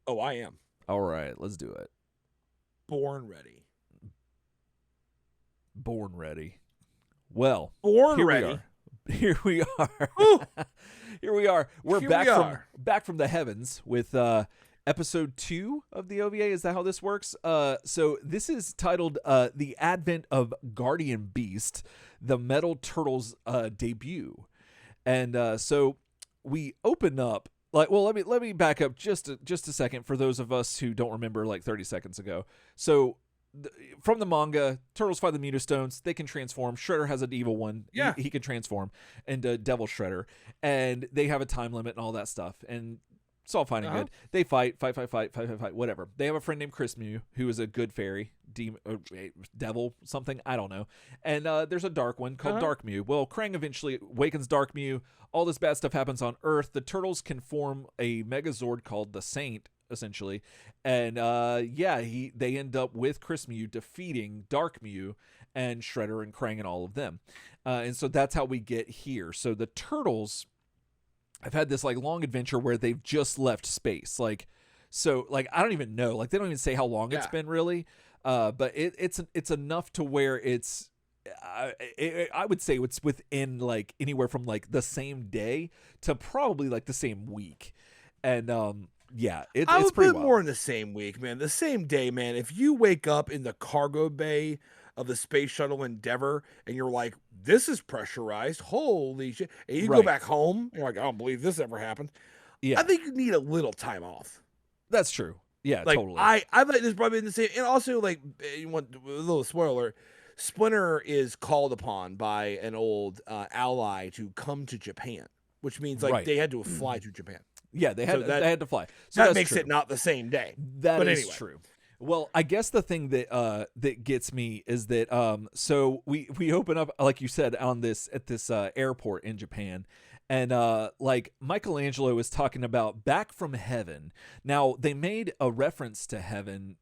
Oh, I am. All right, let's do it. Born ready. Born ready. Well, Born here we ready. are. Here we are. Whew. Here we are. We're Here back we from are. back from the heavens with episode 2 of the OVA. Is that how this works? So this is titled "The Advent of Guardian Beast," the Metal Turtles debut, and so we open up. Well, let me back up just a second for those of us who don't remember, like 30 seconds ago. So from the manga, Turtles find the mutastones. They can transform. Shredder has an evil one. Yeah. He can transform, and Devil Shredder, and they have a time limit and all that stuff. And it's all fine and good. They fight, whatever. They have a friend named Krys-Mu, who is a good fairy, devil, something, I don't know. And there's a dark one called Dark Mu. Well, Krang eventually awakens Dark Mu. All this bad stuff happens on Earth. The Turtles can form a Megazord called the Saint, essentially. And they end up with Krys-Mu defeating Dark Mu and Shredder and Krang and all of them. And so that's how we get here. So the Turtles have had this like long adventure where they've just left space. I don't even know. Like, they don't even say how long it's been really. But it's enough to where it's I would say it's within like anywhere from like the same day to probably like the same week. And it's would pretty put wild. more in the same week, man. The same day, man. If you wake up in the cargo bay of the space shuttle Endeavor and you're like, this is pressurized, holy shit, and you go back home, you're like, I don't believe this ever happened. Yeah, I think you need a little time off. that's true. Yeah, like, totally. I think this probably in the same, and also like, you want a little spoiler. Splinter is called upon by an old ally to come to Japan, which means like they had to fly to Japan. Yeah, they had to fly. So that makes it not the same day. That is true. Well, I guess the thing that that gets me is that so we open up, like you said, at this airport in Japan, and like Michelangelo is talking about back from heaven. Now they made a reference to heaven,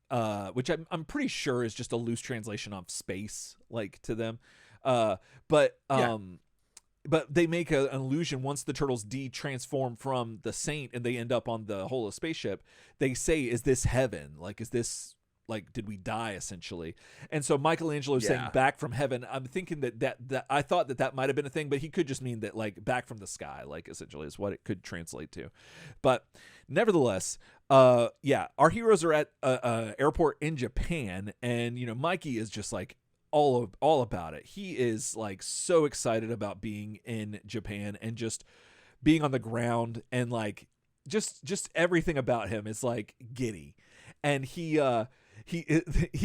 which I'm pretty sure is just a loose translation of space, like to them, but they make an allusion once the Turtles de-transform from the Saint and they end up on the Holo spaceship. They say, is this heaven? Like, is this, like, did we die, essentially? And so Michelangelo is saying back from heaven. I'm thinking that I thought that might have been a thing, but he could just mean that, like, back from the sky, like, essentially is what it could translate to. But nevertheless, our heroes are at an airport in Japan, and, you know, Mikey is just, like, all about it. He is like so excited about being in Japan and just being on the ground, and like just everything about him is like giddy. And he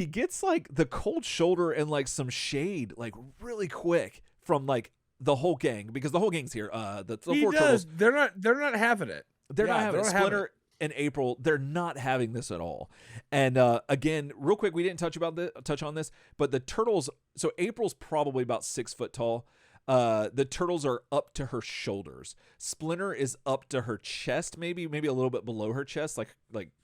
gets like the cold shoulder and like some shade like really quick from like the whole gang, because the whole gang's here. The four Turtles, they're not having it. They're not having it. Splinter and April, they're not having this at all. And again, real quick, we didn't touch on this, but the Turtles, so April's probably about 6 foot tall. The Turtles are up to her shoulders. Splinter is up to her chest, maybe a little bit below her chest, like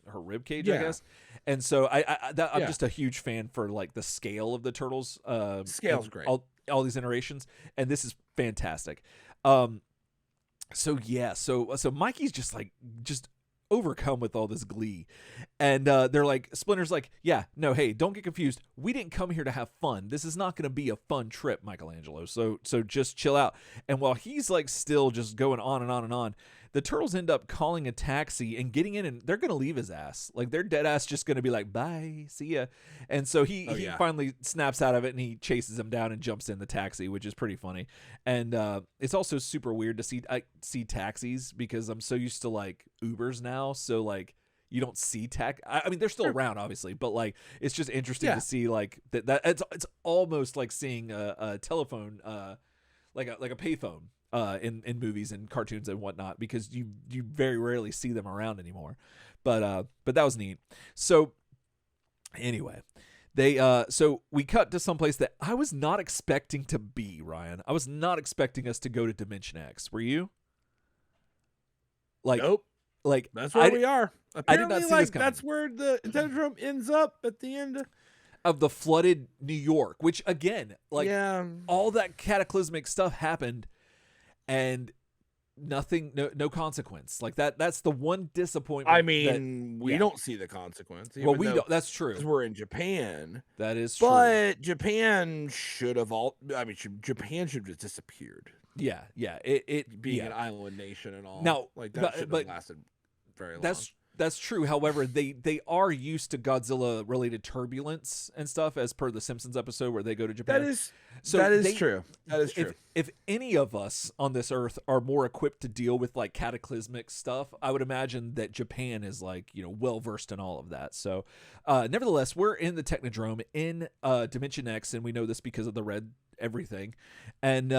her rib cage, I guess. And so I'm just a huge fan for like the scale of the Turtles. Scale's great. All these iterations, and this is fantastic. So Mikey's just overcome with all this glee, and they're like, Splinter's like, hey, don't get confused, we didn't come here to have fun. This is not going to be a fun trip, Michelangelo, so just chill out. And while he's like still just going on and on and on, the Turtles end up calling a taxi and getting in, and they're going to leave his ass. Like, they're dead ass just going to be like, bye, see ya. And so he finally snaps out of it, and he chases him down and jumps in the taxi, which is pretty funny. And it's also super weird to see taxis, because I'm so used to like Ubers now, so like you don't see I mean, they're still around, obviously, but like it's just interesting to see like that it's almost like seeing a telephone, like a payphone in movies and cartoons and whatnot, because you very rarely see them around anymore. But that was neat. So anyway, so we cut to someplace that I was not expecting to be, Ryan. I was not expecting us to go to Dimension X. Were you? Like, nope. Like, that's where we are. Apparently, I did not see this coming. That's where the Tendrum ends up at the end of the flooded New York, which again, like all that cataclysmic stuff happened, and nothing, no consequence. Like that's the one disappointment. I mean, we don't see the consequence. Well, we don't. That's true. Because we're in Japan. That is true. But Japan should have Japan should have disappeared. Yeah. It being an island nation and all. Now, like that should have lasted very long. That's true. However, they are used to Godzilla related turbulence and stuff, as per the Simpsons episode where they go to Japan. That is true. That is true. If any of us on this earth are more equipped to deal with like cataclysmic stuff, I would imagine that Japan is like, well versed in all of that. So nevertheless, we're in the Technodrome in Dimension X, and we know this because of the red everything. And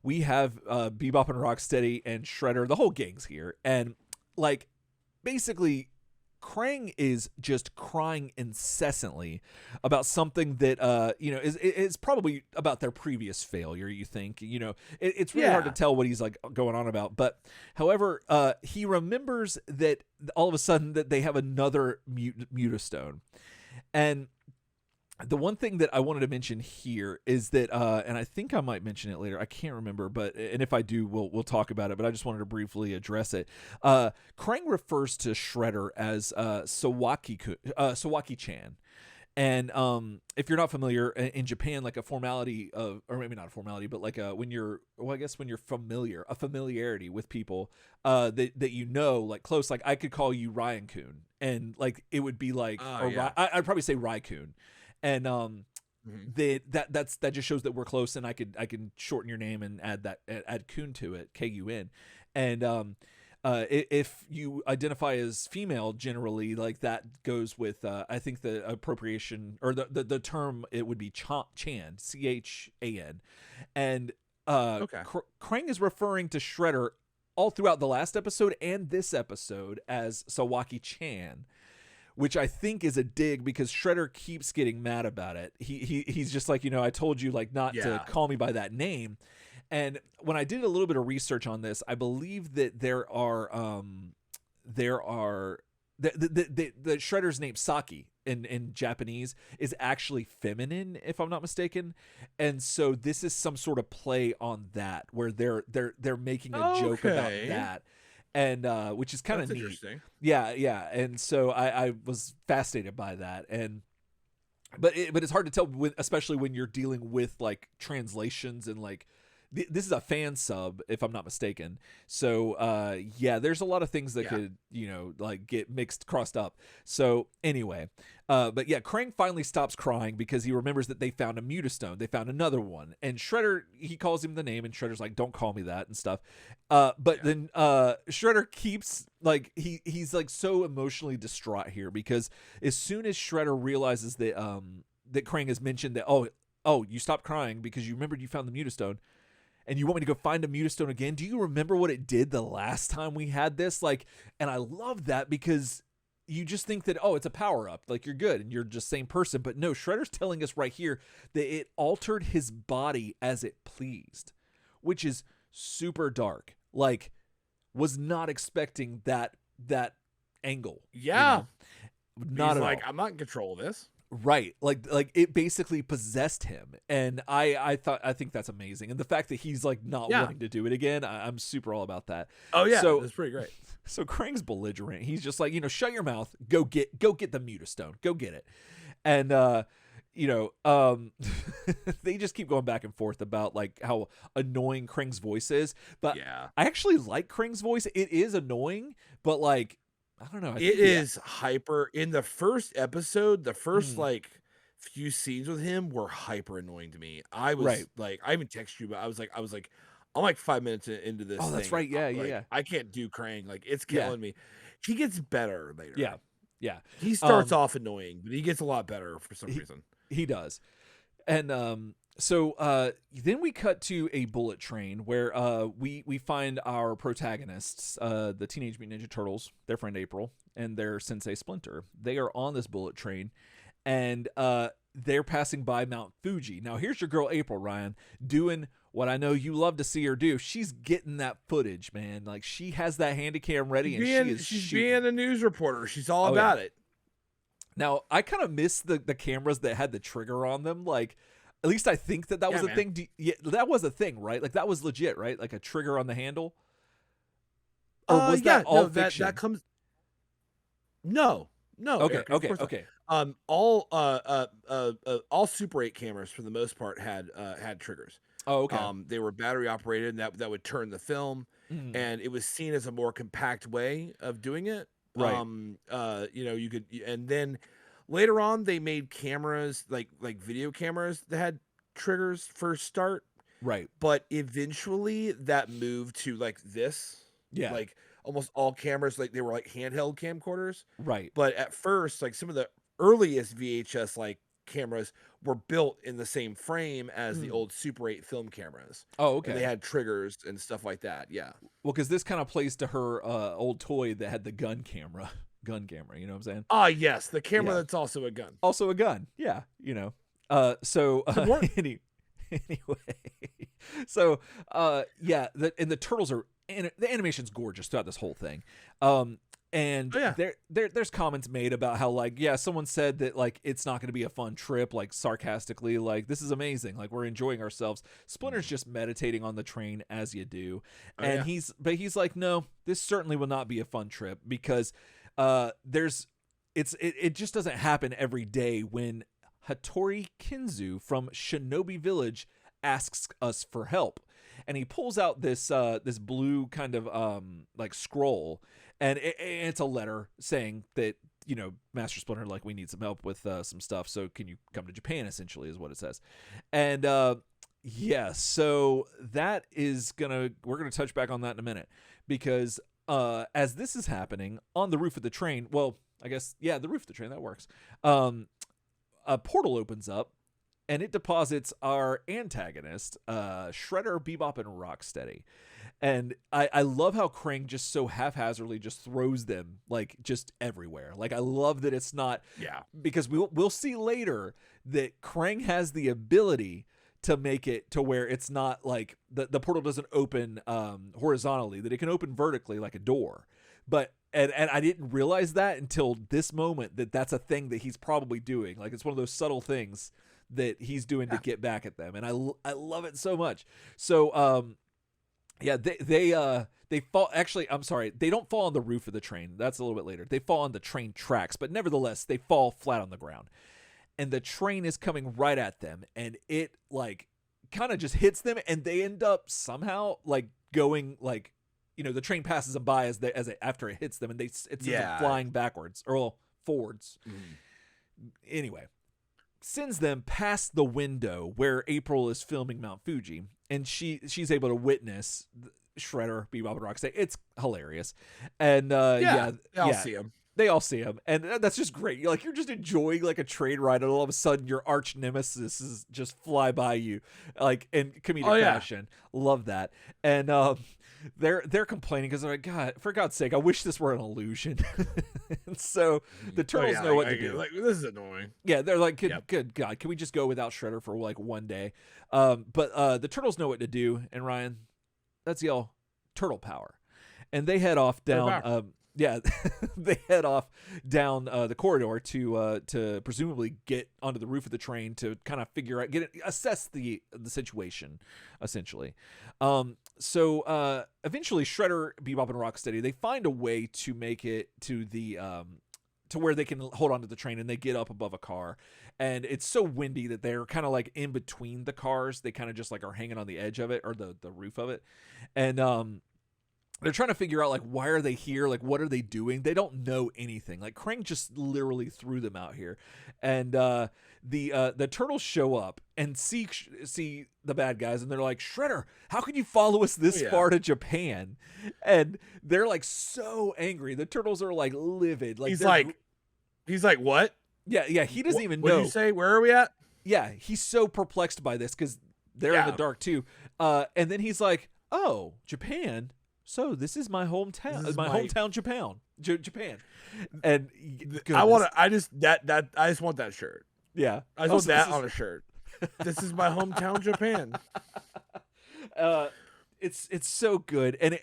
we have Bebop and Rocksteady and Shredder, the whole gang's here. And like basically Krang is just crying incessantly about something that is probably about their previous failure. You think it's really hard to tell what he's like going on about, but however he remembers that all of a sudden that they have another mutastone. And the one thing that I wanted to mention here is that, and I think I might mention it later. I can't remember, and if I do, we'll talk about it. But I just wanted to briefly address it. Krang refers to Shredder as Sawaki-chan. And if you're not familiar, in Japan, like a formality of, or maybe not a formality, but like when you're familiar, a familiarity with people that like close, like I could call you Ryan-kun, and like it would be like, I'd probably say Rai-kun. And that just shows that we're close, and I can shorten your name and add kun to it, Kun. And if you identify as female, generally like that goes with I think the appropriation or the term, it would be Chan, Chan. And Krang is referring to Shredder all throughout the last episode and this episode as Sawaki-chan, which I think is a dig because Shredder keeps getting mad about it. He's just like, I told you like not to call me by that name. And when I did a little bit of research on this, I believe that the Shredder's name Saki in Japanese is actually feminine, if I'm not mistaken. And so this is some sort of play on that, where they're making a joke about that. And which is kind of neat. Interesting. Yeah. And so I was fascinated by that. But it's hard to tell, especially when you're dealing with like translations and like this is a fan sub, if I'm not mistaken. So there's a lot of things that could like get crossed up. So anyway, but yeah, Krang finally stops crying because he remembers that they found a mutastone. They found another one, and Shredder, he calls him the name, and Shredder's like, "Don't call me that" and stuff. Then Shredder keeps like he's like so emotionally distraught here because as soon as Shredder realizes that that Krang has mentioned that oh you stopped crying because you remembered you found the mutastone. And you want me to go find a mutastone again? Do you remember what it did the last time we had this? Like, and I love that because you just think that, it's a power up, like you're good and you're just same person. But no, Shredder's telling us right here that it altered his body as it pleased, which is super dark. Like, was not expecting that angle. Yeah. Not at all. I'm not in control of this. Right, like it basically possessed him, and I think that's amazing, and the fact that he's like not wanting to do it again, I'm super all about that. Oh yeah, so that's pretty great. So Krang's belligerent. He's just like, shut your mouth, go get the mutastone, go get it, and they just keep going back and forth about like how annoying Krang's voice is, but I actually like Krang's voice. It is annoying, but like, I don't know. It is hyper. In the first episode, the first like few scenes with him were hyper annoying to me. I was like, I even texted you, but I was like, I'm like 5 minutes into this. Oh, that's right. Yeah. I can't do Krang. Like, it's killing me. He gets better later. Yeah. He starts off annoying, but he gets a lot better for some reason. He does. And so then we cut to a bullet train where we find our protagonists, the Teenage Mutant Ninja Turtles, their friend April, and their sensei Splinter. They are on this bullet train, and they're passing by Mount Fuji. Now here's your girl April, Ryan, doing what I know you love to see her do. She's getting that footage, man. Like, she has that handy cam ready, and she's being a news reporter. She's all about it. Now I kind of miss the cameras that had the trigger on them. Like, at least I think that was a thing. That was a thing, right? Like, that was legit, right? Like a trigger on the handle. or was that Yeah, all no, fiction? that comes. No, no, Okay, Eric, of okay, course not. okay. All Super 8 cameras for the most part had triggers. Oh, okay. They were battery operated, and that would turn the film, Mm, and it was seen as a more compact way of doing it. right, You could, and then later on they made cameras like video cameras that had triggers for start, right. but eventually that moved to like this, Yeah, like almost all cameras like they were like handheld camcorders. right. But at first, like some of the earliest VHS like cameras were built in the same frame as the Mm. old Super 8 film cameras, Oh, and they okay. had triggers and stuff like that. Yeah. Well, because this kind of plays to her old toy that had the gun camera. Gun camera, you know what I'm saying? Ah, yes, the camera Yeah. that's also a gun. Also a gun. Yeah, you know. So It's important. anyway, so yeah, and the turtles are the animation's gorgeous throughout this whole thing. And Oh yeah. there's comments made about how like yeah, someone said that like it's not going to be a fun trip, like sarcastically, like this is amazing, like we're enjoying ourselves. Splinter's just meditating on the train as you do, Oh and yeah. he's like, no, this certainly will not be a fun trip because it just doesn't happen every day when Hattori Kinzu from Shinobi Village asks us for help. And he pulls out this blue kind of like scroll, and it's a letter saying that, you know, Master Splinter, like, we need some help with some stuff, so can you come to Japan, essentially is what it says. And yeah, so that is we're gonna touch back on that in a minute, because as this is happening on the roof of the train, well, I guess, yeah, the roof of the train, that works. A portal opens up, and it deposits our antagonist, Shredder, Bebop, and Rocksteady. And I love how Krang just so haphazardly just throws them like just everywhere. Like, I love that it's not, Yeah. because we'll see later that Krang has the ability to make it to where it's not like the portal doesn't open horizontally, that it can open vertically like a door. But and I didn't realize that until this moment, that that's a thing that he's probably doing. Like, it's one of those subtle things that he's doing to get back at them, and I love it so much. So yeah, they fall. Actually, I'm sorry, they don't fall on the roof of the train. That's a little bit later. They fall on the train tracks, but nevertheless, they fall flat on the ground, and the train is coming right at them, and it like kind of just hits them, and they end up somehow like going like, you know, the train passes them by after it hits them, and it sends them flying backwards or well, forwards. Anyway, sends them past the window where April is filming Mount Fuji, and she's able to witness Shredder, Bebop, and Rocksteady. It's hilarious, and yeah, I'll see him. They all see him, and that's just great. You're just enjoying like a train ride, and all of a sudden your arch nemesis is just fly by you, like in comedic fashion. Love that. And they're complaining because they're like, God, for God's sake, I wish this were an illusion. And so the turtles know what to do. Like, this is annoying. Yeah, they're like, good God, can we just go without Shredder for like one day? But the turtles know what to do, and Ryan, let's yell turtle power, and they head off down. Yeah, they head off down the corridor to presumably get onto the roof of the train to kind of figure out, assess the situation, essentially. So eventually, Shredder, Bebop, and Rocksteady, they find a way to make it to the to where they can hold onto the train, and they get up above a car. And it's so windy that they're kind of like in between the cars. They kind of just like are hanging on the edge of it, or the roof of it, and they're trying to figure out, like, why are they here? Like, what are they doing? They don't know anything. Like, Krang just literally threw them out here. And the turtles show up and see the bad guys, and they're like, Shredder, how can you follow us this far to Japan? And they're, like, so angry. The turtles are, like, livid. Like, he's like, what? Yeah, he doesn't even know. What did you say? Where are we at? Yeah, he's so perplexed by this because they're in the dark, too. And then he's like, oh, Japan? So this is my hometown. My hometown, Japan. Japan. And I just want that shirt. Yeah, I just want that on a shirt. This is my hometown, Japan. It's so good, and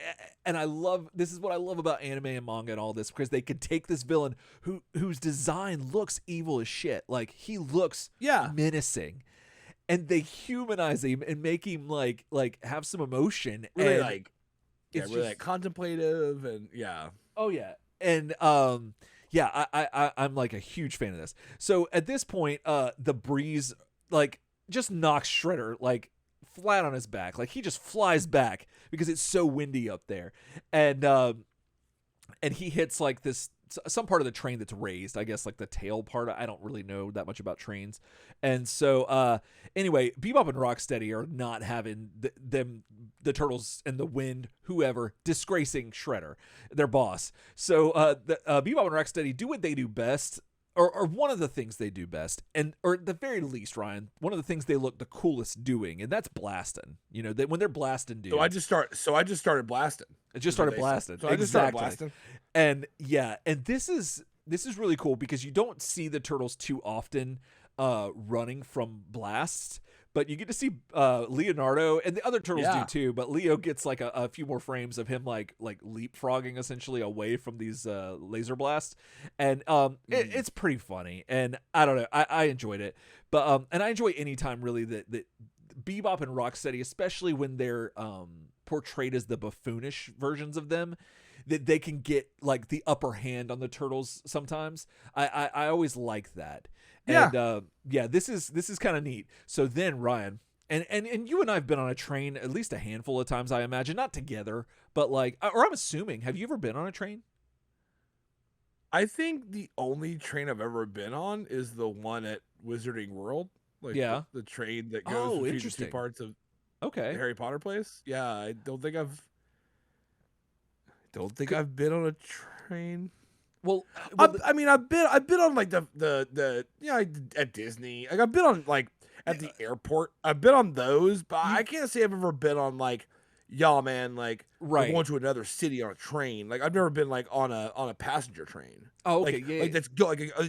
I love, this is what I love about anime and manga and all this, because they could take this villain whose design looks evil as shit, like he looks menacing, and they humanize him and make him like have some emotion, really, and like Yeah, it's really just like contemplative and yeah. oh yeah, and yeah, I'm like a huge fan of this. So at this point, the breeze like just knocks Shredder like flat on his back. Like he just flies back because it's so windy up there, and he hits like this some part of the train that's raised, I guess like the tail part. I don't really know that much about trains. And so anyway, Bebop and Rocksteady are not having the turtles and the wind, whoever, disgracing Shredder, their boss. So Bebop and Rocksteady do what they do best, or one of the things they do best, and or at the very least, Ryan, one of the things they look the coolest doing, and that's blasting. You know, when they're blasting dudes. So I just started blasting. It just started blasting. So I just started blasting. And yeah, and this is really cool because you don't see the turtles too often running from blasts, but you get to see Leonardo, and the other turtles do too, but Leo gets like a few more frames of him like leapfrogging essentially away from these laser blasts, and it's pretty funny, and I don't know, I enjoyed it, but and I enjoy any time really that Bebop and Rocksteady, especially when they're portrayed as the buffoonish versions of them, that they can get like the upper hand on the turtles sometimes. I always like that. Yeah. And yeah, this is kind of neat. So then Ryan, and you and I have been on a train at least a handful of times, I imagine, not together, but like, or I'm assuming, have you ever been on a train? I think the only train I've ever been on is the one at Wizarding World. Like Yeah. the train that goes between the two Interesting. parts of Okay. the Harry Potter place. Yeah, I don't think I've been on a train. Well, I mean, I've been on like the at Disney. Like I've been on like at the airport. I've been on those, but I can't say I've ever been on like, y'all, man, like we're right. going to another city on a train. Like I've never been like on a passenger train. Oh, okay. Like Yeah. like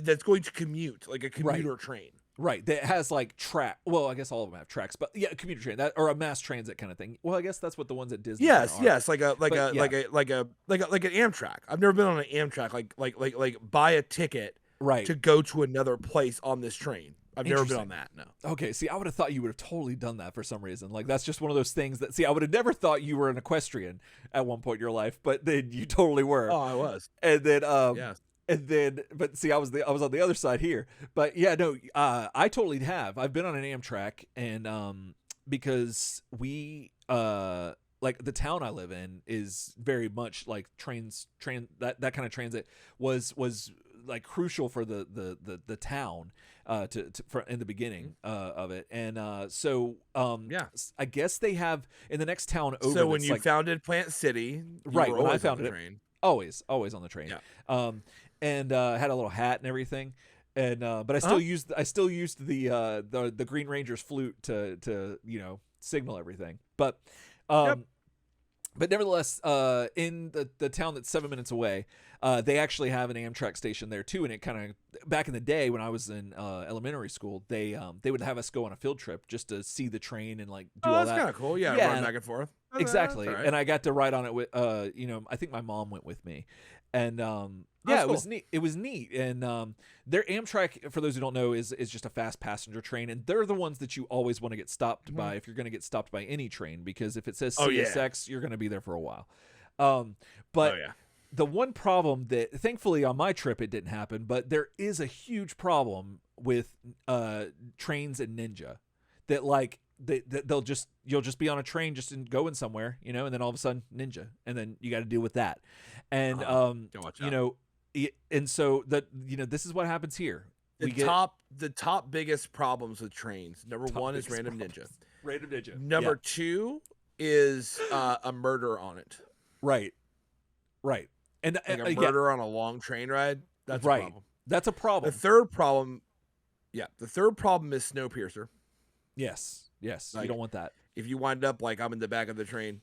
that's going to commute, like a commuter train. Right, that has like track. Well, I guess all of them have tracks, but yeah, a commuter train that or a mass transit kind of thing. Well, I guess that's what the ones at Disney. Yes, are. yes, like an Amtrak. I've never been on an Amtrak. Like buy a ticket right to go to another place on this train. I've never been on that. No. Okay, see, I would have thought you would have totally done that for some reason. Like that's just one of those things that. See, I would have never thought you were an equestrian at one point in your life, but then you totally were. Oh, I was. And then yes. And then, but see, I was on the other side here. But yeah, no, I totally have. I've been on an Amtrak, and because we like the town I live in is very much like that kind of transit was like crucial for the town for in the beginning of it, and so yeah, I guess they have in the next town over. So when you like, founded Plant City, right when I founded it, train. always on the train. Yeah. And had a little hat and everything, and but I still used the Green Ranger's flute to signal everything. But but nevertheless, in the town that's 7 minutes away, they actually have an Amtrak station there too. And it kind of back in the day when I was in elementary school, they would have us go on a field trip just to see the train and like do all that. That's kind of cool. Yeah, run back and forth. Exactly. Right. And I got to ride on it with I think my mom went with me, and it was neat. It was neat. And their Amtrak, for those who don't know, is just a fast passenger train, and they're the ones that you always want to get stopped by if you're going to get stopped by any train, because if it says CSX, you're going to be there for a while. But the one problem that thankfully on my trip it didn't happen, but there is a huge problem with trains and Ninja, that like you'll just be on a train just going somewhere, and then all of a sudden Ninja, and then you got to deal with that, and and so that this is what happens here. The top biggest problems with trains. Number one is Random Ninja. Random Ninja. Number two is a murder on it. Right. And like a murder on a long train ride. That's a problem. That's a problem. The third problem is Snowpiercer. Yes. Like, you don't want that. If you wind up like I'm in the back of the train,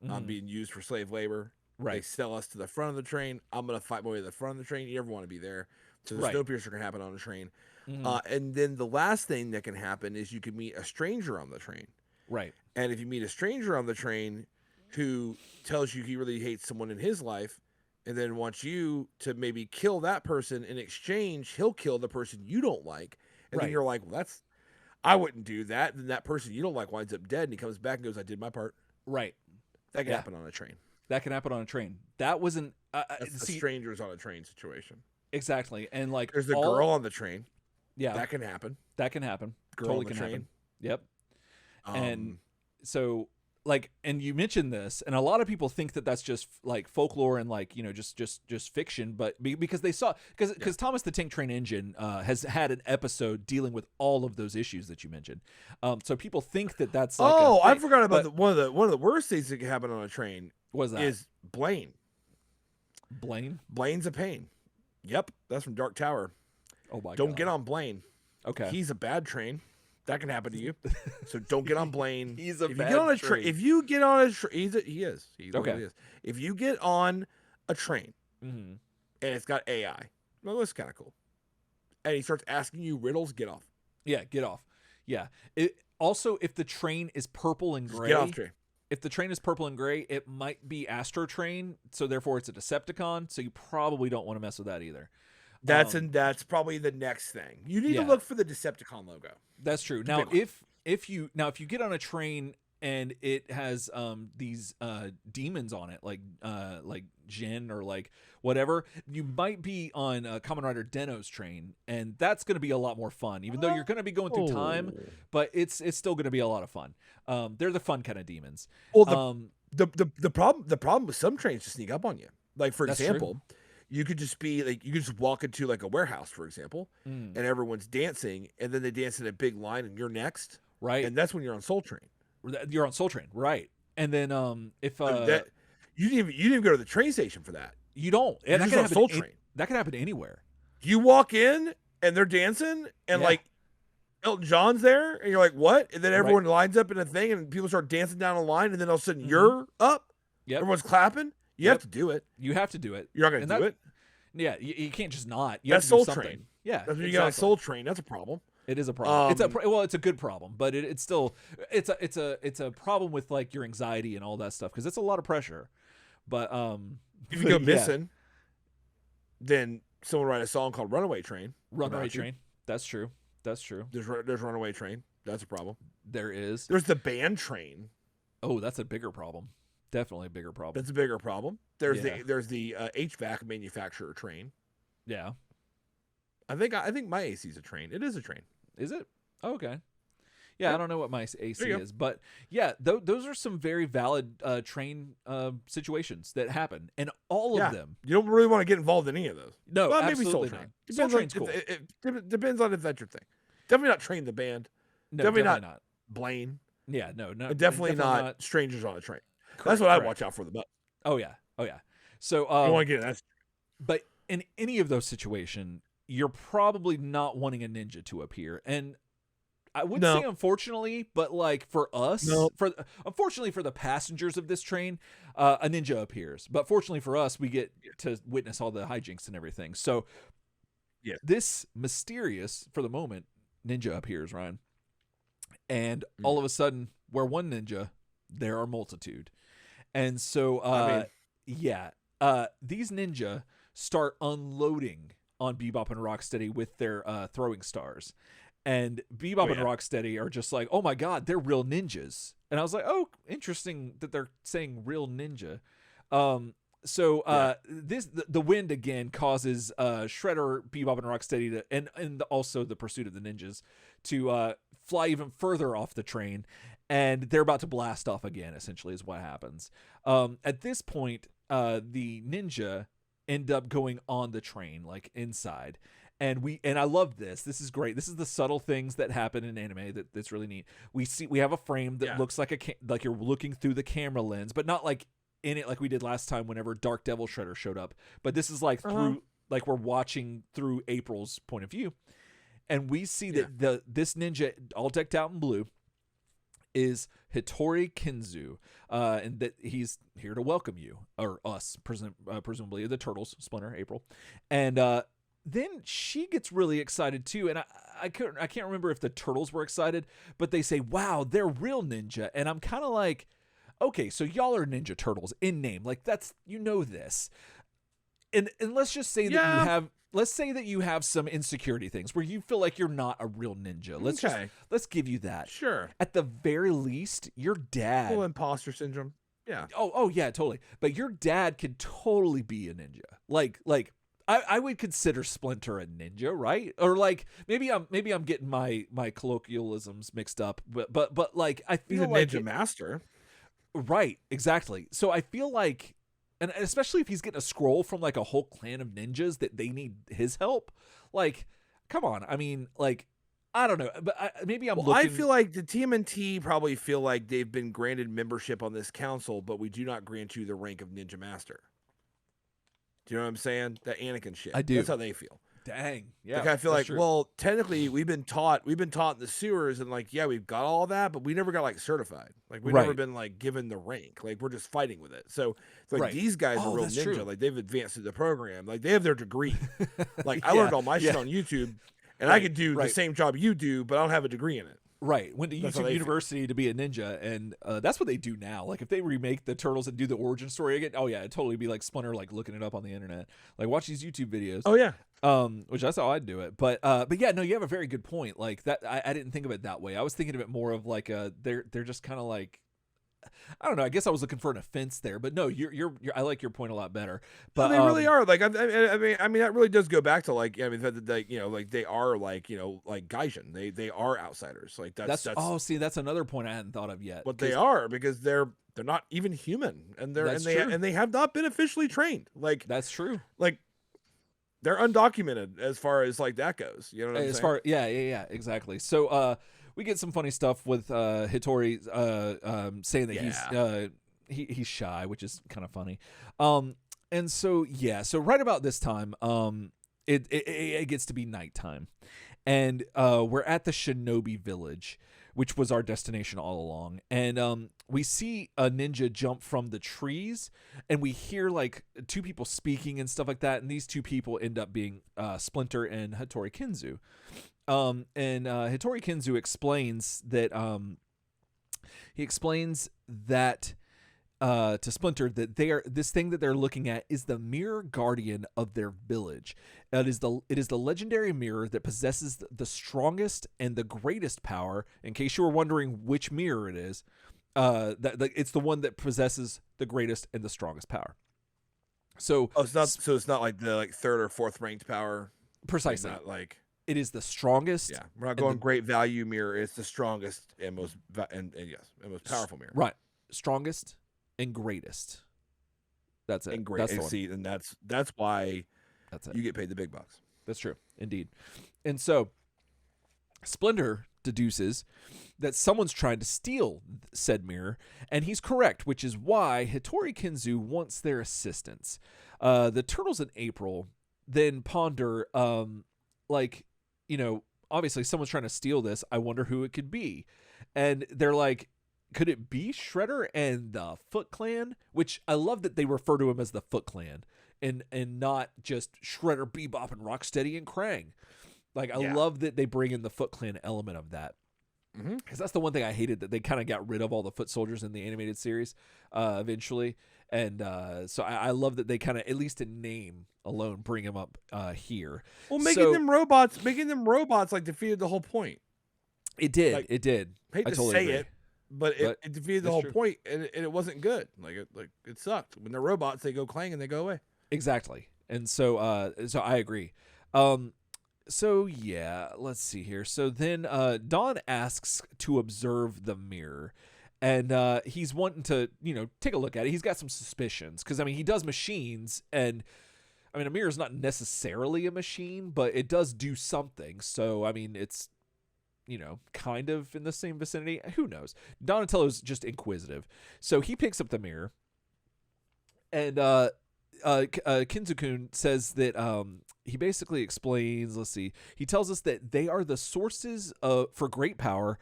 I'm being used for slave labor. Right. They sell us to the front of the train. I'm gonna fight my way to the front of the train. You never want to be there. So the Snowpiercer can happen on a train. And then the last thing that can happen is you can meet a stranger on the train. Right. And if you meet a stranger on the train who tells you he really hates someone in his life, and then wants you to maybe kill that person, in exchange, he'll kill the person you don't like. And then you're like, well, I wouldn't do that. Then that person you don't like winds up dead, and he comes back and goes, I did my part. Right. That can happen on a train. That can happen on a train. That wasn't That's the strangers on a train situation. Exactly. And like there's the girl on the train. Yeah. That can happen. That can happen. Girl Totally on the can train. happen. Yep. And so like, and you mentioned this, and a lot of people think that that's just like folklore and like, you know, just fiction, but because they saw, because Thomas the Tank Train Engine has had an episode dealing with all of those issues that you mentioned. So people think that that's like I forgot about one of the worst things that can happen on a train. Was that is Blaine? Blaine's a pain. Yep, that's from Dark Tower. Oh my God. Don't get on Blaine. Okay. He's a bad train. That can happen to you. So don't get on Blaine. He's a if bad you get on a train. If you get on a train, he is. He okay. Really is. If you get on a train mm-hmm. and it's got AI, well, that's kind of cool. And he starts asking you riddles, get off. Yeah, get off. Yeah. Also, if the train is purple and gray, get off train. If the train is purple and gray, it might be Astro Train, so therefore it's a Decepticon. So you probably don't want to mess with that either. That's probably the next thing. You need to look for the Decepticon logo. That's true. Now, if you get on a train and it has these demons on it, like Jin or like whatever, you might be on Kamen Rider Deno's train, and that's going to be a lot more fun. Even though you're going to be going through time, but it's still going to be a lot of fun. They're the fun kind of demons. Well, the problem with some trains to sneak up on you. Like for example. You could just be like, you could just walk into like a warehouse, for example, and everyone's dancing, and then they dance in a big line, and you're next, right? And that's when you're on Soul Train. You're on Soul Train, right? And then if you didn't even go to the train station for that. You don't. And that can happen. Soul Train. That can happen anywhere. You walk in and they're dancing, and like Elton John's there, and you're like, what? And then everyone lines up in a thing, and people start dancing down a line, and then all of a sudden you're up. Yep. Everyone's clapping. You have to do it. You have to do it. You're not going to do it? Yeah, you can't just not. You that's have to do Soul something. Train. Yeah, that's when you got a Soul Train. That's a problem. It is a problem. It's a good problem, but it's still it's a problem with like your anxiety and all that stuff because it's a lot of pressure. But if you go missing, then someone write a song called "Runaway Train." Runaway Train. That's true. That's true. There's Runaway Train. That's a problem. There is. There's the Band Train. Oh, that's a bigger problem. Definitely a bigger problem. That's a bigger problem. There's the HVAC manufacturer train. Yeah. I think my AC is a train. It is a train. Is it? Oh, okay. Yeah, I don't know what my AC is, but yeah, those are some very valid train situations that happen, and all of them. You don't really want to get involved in any of those. No, well, absolutely maybe Soul not. Train. Soul Train's cool. It depends on if that's your thing. Definitely not Train the Band. No, definitely not Blaine. Yeah, no. Definitely not Strangers on a Train. That's what I'd watch out for the butt. Oh yeah. So you want to get that. But in any of those situations, you're probably not wanting a ninja to appear. And I wouldn't say unfortunately, but like for us, unfortunately for the passengers of this train, a ninja appears. But fortunately for us, we get to witness all the hijinks and everything. So this mysterious, for the moment, ninja appears, Ryan. And all of a sudden, where one ninja, there are multitude. And so, these ninja start unloading on Bebop and Rocksteady with their throwing stars. And Bebop and Rocksteady are just like, oh my God, they're real ninjas. And I was like, oh, interesting that they're saying real ninja. The wind again causes Shredder, Bebop, and Rocksteady and also the pursuit of the ninjas to fly even further off the train. And they're about to blast off again, essentially, is what happens. At this point, the ninja end up going on the train, like inside. And I love this. This is great. This is the subtle things that happen in anime that's really neat. We have a frame that looks like like you're looking through the camera lens, but not like in it like we did last time whenever Dark Devil Shredder showed up. But this is like through, like we're watching through April's point of view. And we see that this ninja, all decked out in blue, is Hitori Kinzu, and that he's here to welcome you, or us, presumably the Turtles, Splinter, April. And then she gets really excited too, and I can't remember if the Turtles were excited, but they say, wow, they're real ninja. And I'm kind of like, okay, so y'all are Ninja Turtles in name. Like, that's, you know this. And let's just say that let's say that you have some insecurity things where you feel like you're not a real ninja. Let's give you that. Sure. At the very least, your dad. Little imposter syndrome. Yeah. Oh yeah, totally. But your dad could totally be a ninja. Like I would consider Splinter a ninja, right? Or like maybe I'm getting my colloquialisms mixed up, but like I He's a feel like ninja master. right, exactly. So I feel like, and especially if he's getting a scroll from like a whole clan of ninjas that they need his help, like, come on. I mean, like, I don't know, but maybe I'm Well, looking. I feel like the TMNT probably feel like they've been granted membership on this council, but we do not grant you the rank of ninja master. Do you know what I'm saying? That Anakin shit. I do. That's how they feel. Dang, yeah. Like I feel like, true. well, technically we've been taught in the sewers, and like, yeah, we've got all that, but we never got like certified. Like we've never been like given the rank. Like we're just fighting with it. So it's like these guys are real ninja. True. Like they've advanced through the program. Like they have their degree. Like I learned all my shit on YouTube, and I could do the same job you do, but I don't have a degree in it. Right, went to YouTube University to be a ninja, and that's what they do now. Like if they remake the Turtles and do the origin story again, oh yeah, it'd totally be like Splinter, like looking it up on the internet, like watch these YouTube videos. Oh yeah, which that's how I'd do it. But yeah, no, you have a very good point. Like that, I didn't think of it that way. I was thinking of it more of like they're just kind of like, I don't know. I guess I was looking for an offense there, but no, you're I like your point a lot better. But they really are. Like I mean, that really does go back to like, I mean, that you know, like they are like, you know, like Gaijin. They are outsiders. Like that's oh, see, that's another point I hadn't thought of yet. What they are, because they're not even human, and they have not been officially trained. Like that's true. Like they're undocumented as far as like that goes. You know what I'm saying? Yeah, exactly. So we get some funny stuff with Hitori saying that he's shy, which is kind of funny. And so so right about this time, it gets to be nighttime, and we're at the Shinobi Village, which was our destination all along. And we see a ninja jump from the trees, and we hear like two people speaking and stuff like that. And these two people end up being Splinter and Hitori Kinzu. And Hitori Kinzu explains that to Splinter that this thing that they're looking at is the mirror guardian of their village. It is the legendary mirror that possesses the strongest and the greatest power. In case you were wondering which mirror it is, it's the one that possesses the greatest and the strongest power. So it's not like the third or fourth ranked power. Precisely. Like it is the strongest. Yeah, we're not going great value mirror. It's the strongest and most most powerful mirror. Right, strongest and greatest. That's it. And great. And that's why you get paid the big bucks. That's true, indeed. And so Splinter deduces that someone's trying to steal said mirror, and he's correct, which is why Hitori Kinzu wants their assistance. The Turtles in April then ponder, obviously someone's trying to steal this. I wonder who it could be. And they're like, could it be Shredder and the Foot Clan? Which I love that they refer to him as the Foot Clan and not just Shredder, Bebop, and Rocksteady and Krang. Like, I love that they bring in the Foot Clan element of that. Because that's the one thing I hated, that they kind of got rid of all the foot soldiers in the animated series eventually. And so I love that they kind of, at least in name alone, bring them up here. Well, making them robots like defeated the whole point. It did. Like, it did. I hate to totally say agree. it, but it defeated the whole point, and it wasn't good. Like it sucked. When they're robots, they go clang and they go away. Exactly. And so I agree. So yeah, let's see here. So then Don asks to observe the mirror, and he's wanting to, take a look at it. He's got some suspicions because, I mean, he does machines, and I mean, a mirror is not necessarily a machine, but it does do something. So, I mean, it's, kind of in the same vicinity. Who knows? Donatello's just inquisitive. So he picks up the mirror, and Kinzu-kun says that he basically explains, let's see, he tells us that they are the sources for great power,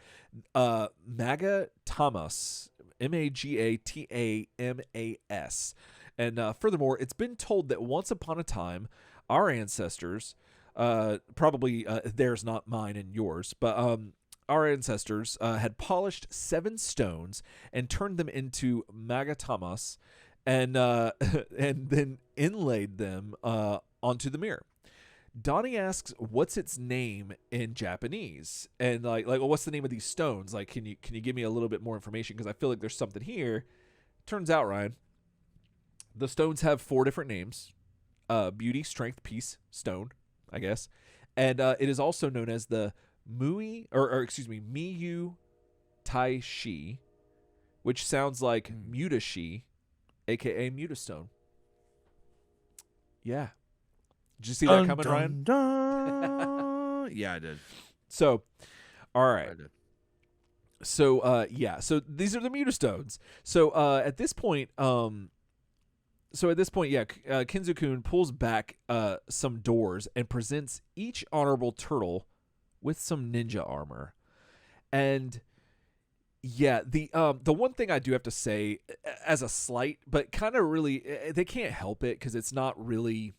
Magatamas, Magatamas. And furthermore, it's been told that once upon a time, our ancestors, probably theirs, not mine and yours, but our ancestors had polished 7 stones and turned them into Magatamas, and then inlaid them onto the mirror. Donnie asks, "What's its name in Japanese?" And like, well, what's the name of these stones? Like, can you give me a little bit more information? Because I feel like there's something here turns out, Ryan, the stones have 4 different names: beauty, strength, peace stone, I guess, and it is also known as the Miyu Tai Shi, which sounds like Mutashi, aka Mutastone. Yeah. Did you see that coming, Ryan? Yeah, I did. So, all right. I did. So, so these are the mutastones. So, at this point, Kinzu-kun pulls back some doors and presents each honorable turtle with some ninja armor. And yeah, the one thing I do have to say as a slight, but kind of really, they can't help it because it's not really,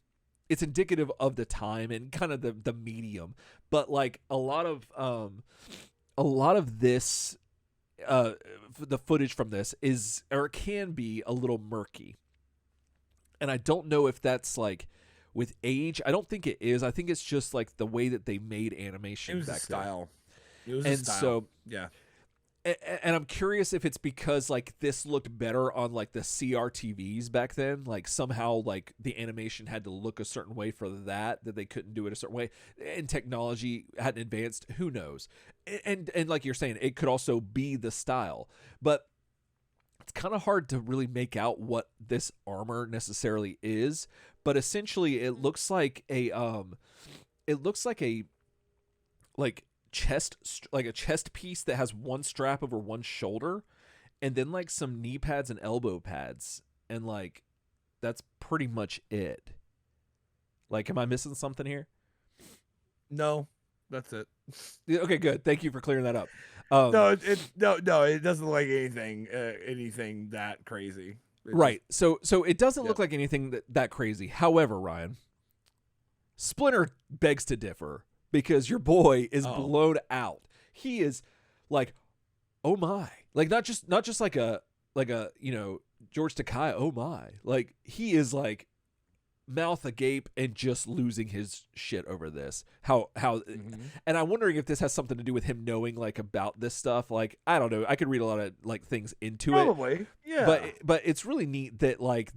it's indicative of the time and kind of the medium. But like a lot of this, the footage from this is, or can be, a little murky. And I don't know if that's like with age. I don't think it is. I think it's just like the way that they made animation. It was back a style. Then. It was a style. So yeah. And I'm curious if it's because like this looked better on like the CRTVs back then. Like somehow like the animation had to look a certain way for that they couldn't do it a certain way, and technology hadn't advanced. Who knows? And like you're saying, it could also be the style, but it's kind of hard to really make out what this armor necessarily is. But essentially, it looks like a chest piece that has one strap over one shoulder, and then like some knee pads and elbow pads, and like that's pretty much it. Like, am I missing something here? No, that's it. Okay, good. Thank you for clearing that up. No, it doesn't look like anything that crazy. Right. So it doesn't look like anything that crazy. However, Ryan, Splinter begs to differ. Because your boy is blown out. He is like, oh my, like not just like a George Takei. Oh my, like he is like mouth agape and just losing his shit over this. And I'm wondering if this has something to do with him knowing like about this stuff. Like I don't know. I could read a lot of like things into it. Probably, yeah. But it's really neat that like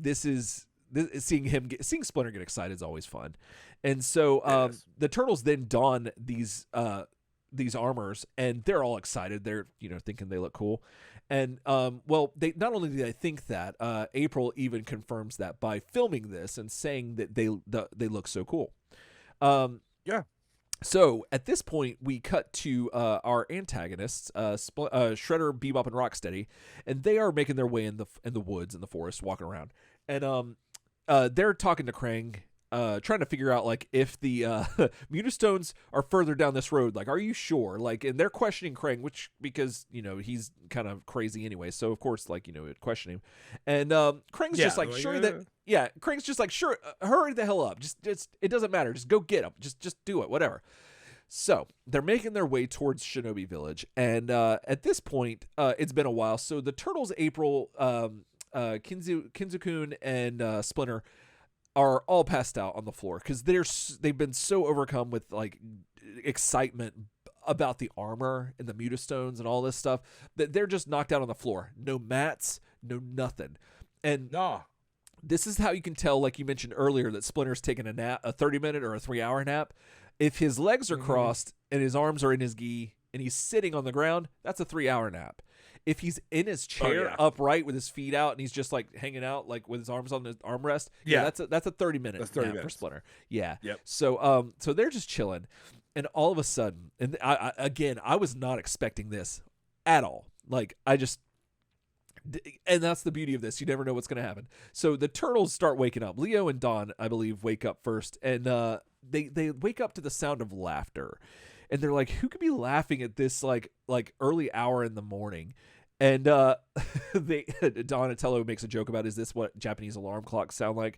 seeing Splinter get excited is always fun. And so the turtles then don these armors, and they're all excited. They're thinking they look cool, and they not only do they think that, April even confirms that by filming this and saying that they look so cool. Yeah. So at this point, we cut to our antagonists, Shredder, Bebop, and Rocksteady, and they are making their way in the woods, in the forest, walking around, and they're talking to Krang. Trying to figure out like if the mutastones are further down this road. Like, are you sure? Like, and they're questioning Krang, because he's kind of crazy anyway. So of course, like it'd question him. And Krang's just like sure that Krang's just like sure, hurry the hell up. Just it doesn't matter. Just go get him. Just do it. Whatever. So they're making their way towards Shinobi Village, and at this point, it's been a while. So the turtles, April, Kinzu-kun, and Splinter are all passed out on the floor because they've been so overcome with like excitement about the armor and the mutastones and all this stuff that they're just knocked out on the floor. No mats, no nothing. And this is how you can tell, like you mentioned earlier, that Splinter's taking a nap, a 30-minute or a 3-hour nap. If his legs are crossed and his arms are in his gi and he's sitting on the ground, that's a 3-hour nap. If he's in his chair upright with his feet out and he's just like hanging out like with his arms on his armrest, that's a 30-minute nap for Splinter. Yeah. Yep. So they're just chilling, and all of a sudden, and I was not expecting this at all. Like and that's the beauty of this. You never know what's going to happen. So the turtles start waking up. Leo and Don, I believe, wake up first, and they wake up to the sound of laughter. And they're like, who could be laughing at this like early hour in the morning? And Donatello makes a joke about, is this what Japanese alarm clocks sound like?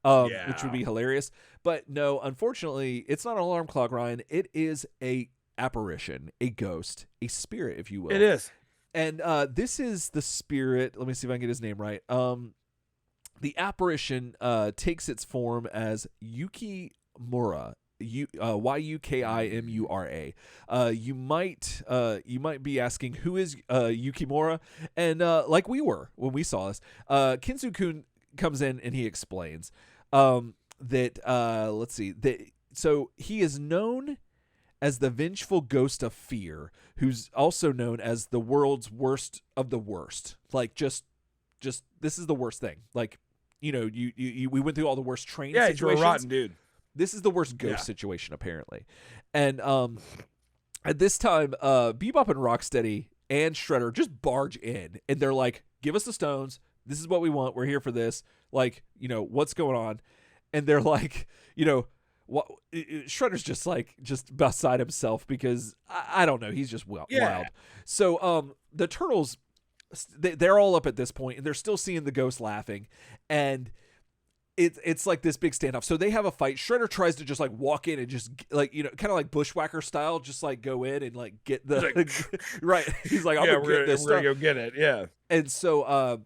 Which would be hilarious. But no, unfortunately, it's not an alarm clock, Ryan. It is a apparition, a ghost, a spirit, if you will. It is. And this is the spirit. Let me see if I can get his name right. The apparition takes its form as Yukimura. Yukimura. You might be asking who is Yukimura, and like we were when we saw this, Kinzu-kun comes in and he explains that let's see, that so he is known as the vengeful ghost of fear, who's also known as the world's worst of the worst. Like just this is the worst thing. Like, you know, you we went through all the worst train situations. You're a rotten dude. This is the worst ghost situation, apparently. And at this time, Bebop and Rocksteady and Shredder just barge in, and they're like, give us the stones. This is what we want. We're here for this. Like, you know, what's going on? And they're like, you know, what? Shredder's just beside himself because, I don't know, he's just wild. So the Turtles, they're all up at this point, and they're still seeing the ghost laughing, and it's like this big standoff. So they have a fight. Shredder tries to just like walk in and just like, you know, kind of like Bushwhacker style, just like go in and like get the like, right. He's like, I'm gonna get this. We're gonna go get it. Yeah. And so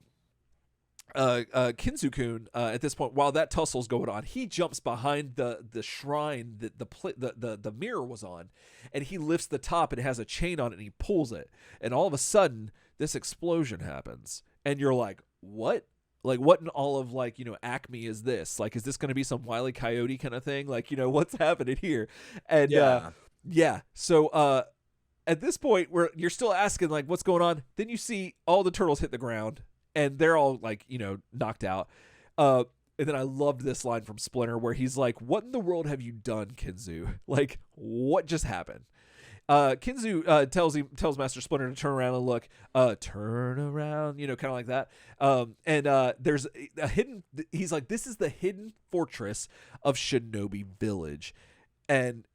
Kinzu-kun at this point, while that tussle's going on, he jumps behind the shrine that the mirror was on, and he lifts the top, and it has a chain on it, and he pulls it, and all of a sudden this explosion happens, and you're like, what? Like, what in all of, like, you know, Acme is this? Like, is this going to be some Wile E. Coyote kind of thing? Like, you know, what's happening here? And, yeah. So, at this point, where you're still asking, like, what's going on? Then you see all the turtles hit the ground, and they're all, like, you know, knocked out. And then I loved this line from Splinter where he's like, what in the world have you done, Kinzu? Like, what just happened? Kinzu tells Master Splinter to turn around and look. Turn around, you know, kind of like that. And there's a hidden. He's like, this is the hidden fortress of Shinobi Village, and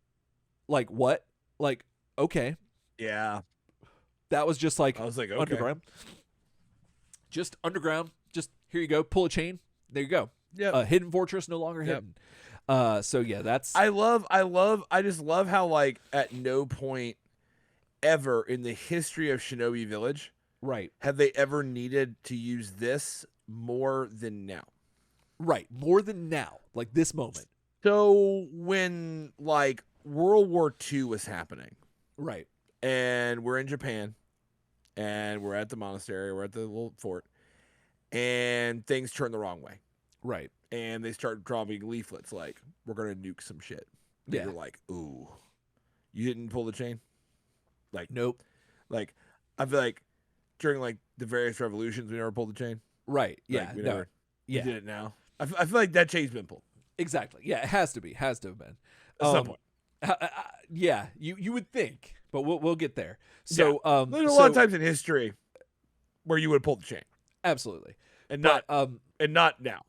like what? Like, okay, yeah, that was just like, I was like, okay. Underground, just underground. Just here you go. Pull a chain. There you go. Yeah, hidden fortress no longer hidden. So yeah, that's I just love how, like, at no point ever in the history of Shinobi Village right have they ever needed to use this more than now. Right, more than now, like this moment. So when, like, World War II was happening, right, and we're in Japan, and we're at the monastery, we're at the little fort, and things turn the wrong way. right. And they start dropping leaflets like, we're going to nuke some shit. And you're like, ooh, you didn't pull the chain? Like, nope. Like, I feel like during, like, the various revolutions, we never pulled the chain. Right. Like, Yeah. we No. never, Yeah. We did it now. I feel like that chain's been pulled. Exactly. Yeah, it has to be. Has to have been. At some point. Yeah, you would think, but we'll get there. So, there's a lot of times in history where you would pull the chain. Absolutely. And but, not now.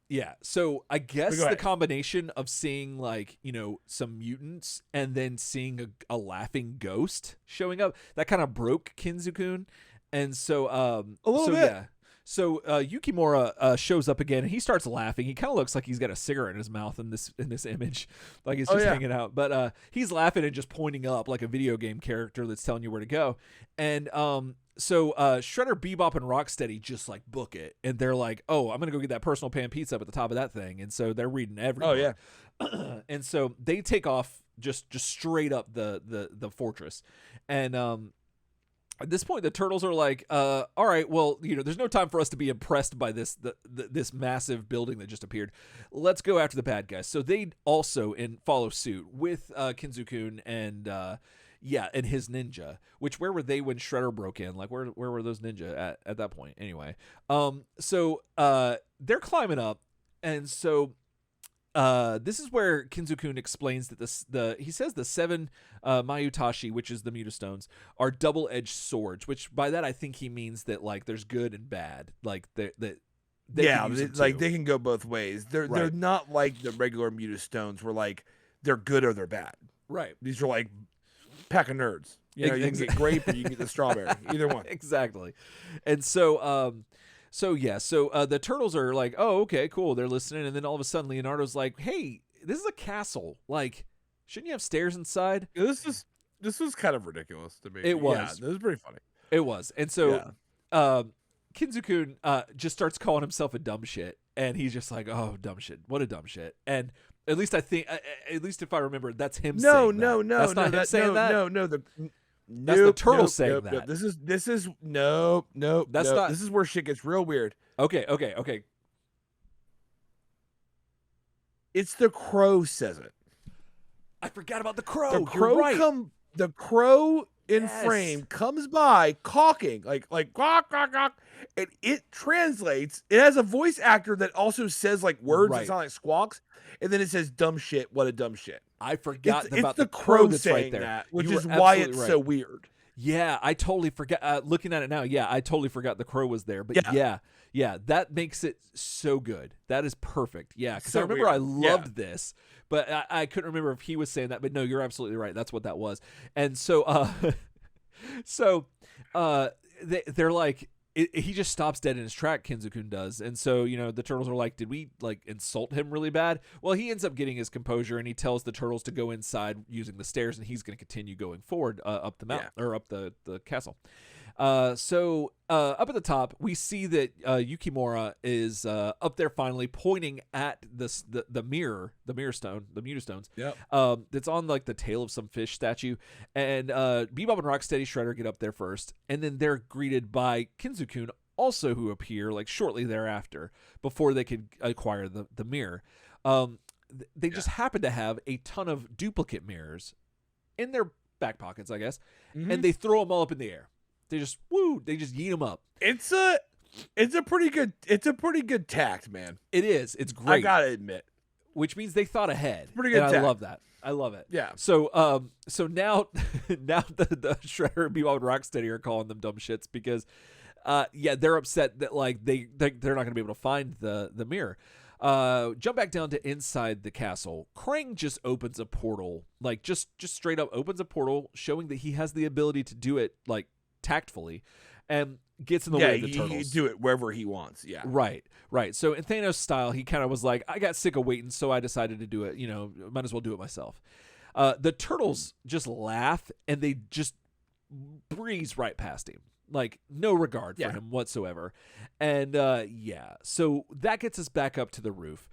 Yeah, so I guess Go the ahead. combination of seeing, like, you know, some mutants and then seeing a laughing ghost showing up, that kind of broke Kinzu-kun. And so a little bit. Yeah. So Yukimura shows up again, and he starts laughing. He kind of looks like he's got a cigarette in his mouth in this image, like he's just hanging out. But he's laughing and just pointing up like a video game character that's telling you where to go. And so Shredder, Bebop, and Rocksteady just like book it, and they're like, "Oh, I'm gonna go get that personal pan pizza up at the top of that thing." And so they're reading everything. Oh yeah. And so they take off just straight up the fortress, and at this point the turtles are like, all right, well, you know, there's no time for us to be impressed by this this massive building that just appeared. Let's go after the bad guys. So they also follow suit with Kinzu-kun and and his ninja. Which, where were they when Shredder broke in? Like, where were those ninja at that point? Anyway, so they're climbing up, and so this is where Kinzu-kun explains that he says the 7 Mayutashi, which is the mutastones, are double-edged swords. Which by that I think he means that, like, there's good and bad. Like they can go both ways. They're not like the regular mutastones where, like, they're good or they're bad. Right. These are like pack of nerds. You know, you can get grape or you can get the strawberry. Either one. Exactly. And so the turtles are like, oh, okay, cool. They're listening. And then all of a sudden Leonardo's like, hey, this is a castle. Like, shouldn't you have stairs inside? This was kind of ridiculous to me. It was. Yeah, it was pretty funny. It was. And so Kinzu-kun just starts calling himself a dumb shit. And he's just like, oh, dumb shit. What a dumb shit. And At least I think. At least if I remember, that's him No, saying that. no, no, That's no. not him saying that. No. That's the Nope, turtles saying nope. that. This is nope. That's not. This is where shit gets real weird. Okay. It's the crow says it. I forgot about the crow. The crow You're right. The crow in frame comes by caulking like quack quack quack, and it translates. It has a voice actor that also says like words that sound like squawks, and then it says "dumb shit." What a dumb shit! I forgot it's about the crow that's saying right there, that, which is why it's so weird. Yeah, I totally forgot. Looking at it now, yeah, I totally forgot the crow was there. But yeah, that makes it so good. That is perfect. Yeah, because I remember I loved this, but I couldn't remember if he was saying that. But no, you're absolutely right. That's what that was. And so, they're like, he just stops dead in his track. Kinzu-kun does, and so the turtles are like, did we like insult him really bad? Well, he ends up getting his composure, and he tells the turtles to go inside using the stairs, and he's going to continue going forward up the mountain or up the castle. So up at the top, we see that Yukimura is up there finally pointing at the mirror, the mutastones. Yep. That's on like the tail of some fish statue, and Bebop and Rocksteady Shredder get up there first, and then they're greeted by Kinzu-kun, also who appear like shortly thereafter before they could acquire the mirror. They just happen to have a ton of duplicate mirrors in their back pockets, I guess, and they throw them all up in the air. They just yeet them up. It's a pretty good tact, man. It is. It's great. I gotta admit. Which means they thought ahead. Pretty good tact. I love that. I love it. Yeah. So now the Shredder and Bebop and Rocksteady are calling them dumb shits because they're upset that like they're not gonna be able to find the mirror. Jump back down to inside the castle. Krang just opens a portal, like just straight up opens a portal, showing that he has the ability to do it like tactfully, and gets in the way of the turtles. He do it wherever he wants. Yeah, right. So in Thanos style, he kind of was like, I got sick of waiting, so I decided to do it. Might as well do it myself. The turtles just laugh, and they just breeze right past him, like no regard for him whatsoever. And so that gets us back up to the roof.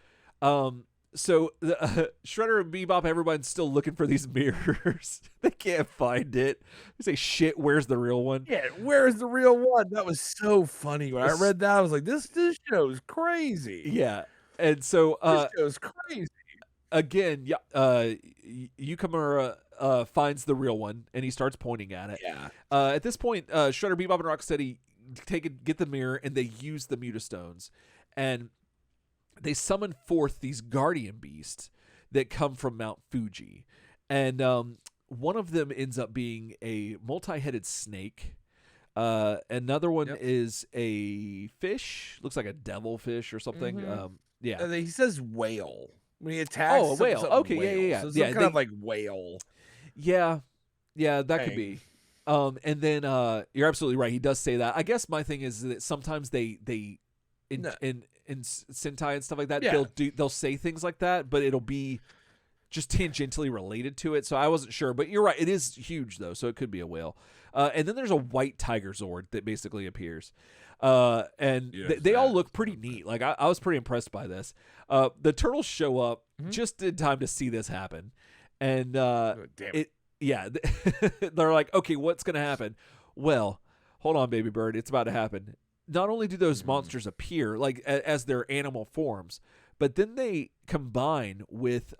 So the Shredder and Bebop, everyone's still looking for these mirrors. They can't find it. They say, shit, where's the real one? Yeah, where's the real one? That was so funny. When I read that, I was like, this show's crazy. Yeah. And so this show's crazy. Again, Yukimura finds the real one, and he starts pointing at it. Yeah. At this point, Shredder, Bebop, and Rocksteady get the mirror, and they use the mutastones. And they summon forth these guardian beasts that come from Mount Fuji. And one of them ends up being a multi-headed snake. Another one is a fish. Looks like a devilfish or something. He says whale. When he attacks. Oh, a whale. Okay, whale. yeah. So some kind of like whale. Yeah, that could be. And then you're absolutely right. He does say that. I guess my thing is that sometimes in Sentai and stuff like that, they'll say things like that, but it'll be just tangentially related to it. So I wasn't sure, but you're right. It is huge though, so it could be a whale. And then there's a white tiger Zord that basically appears. And they all look pretty neat. Like I was pretty impressed by this. The turtles show up just in time to see this happen, and they're like, okay, what's gonna happen? Well, hold on, baby bird, it's about to happen. Not only do those monsters appear like as their animal forms, but then they combine with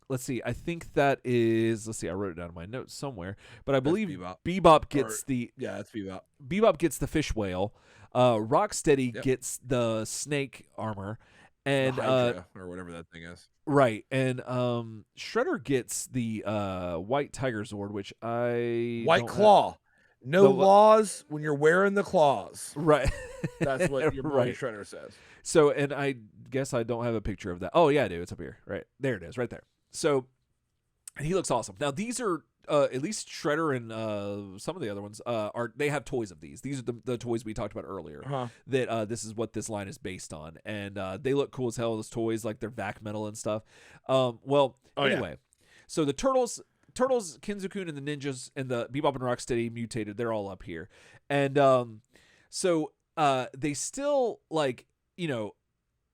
let's see, I think that is, I wrote it down in my notes somewhere, but I believe Bebop gets that's Bebop. Bebop gets the fish whale, Rocksteady gets the snake armor, and Hydra, or whatever that thing is. Right, and Shredder gets the white tiger Zord, which White claw. No laws when you're wearing the claws. Right. That's what your boy Shredder says. So, and I guess I don't have a picture of that. Oh, yeah, I do. It's up here. Right. There it is, right there. So, he looks awesome. Now, these are, at least Shredder and some of the other ones, they have toys of these. These are the toys we talked about earlier. That this is what this line is based on. And they look cool as hell, those toys, like they're vac metal and stuff. Anyway. So, the Turtles, Kinzu-kun, and the ninjas, and the Bebop and Rocksteady mutated. They're all up here, and so they still, like,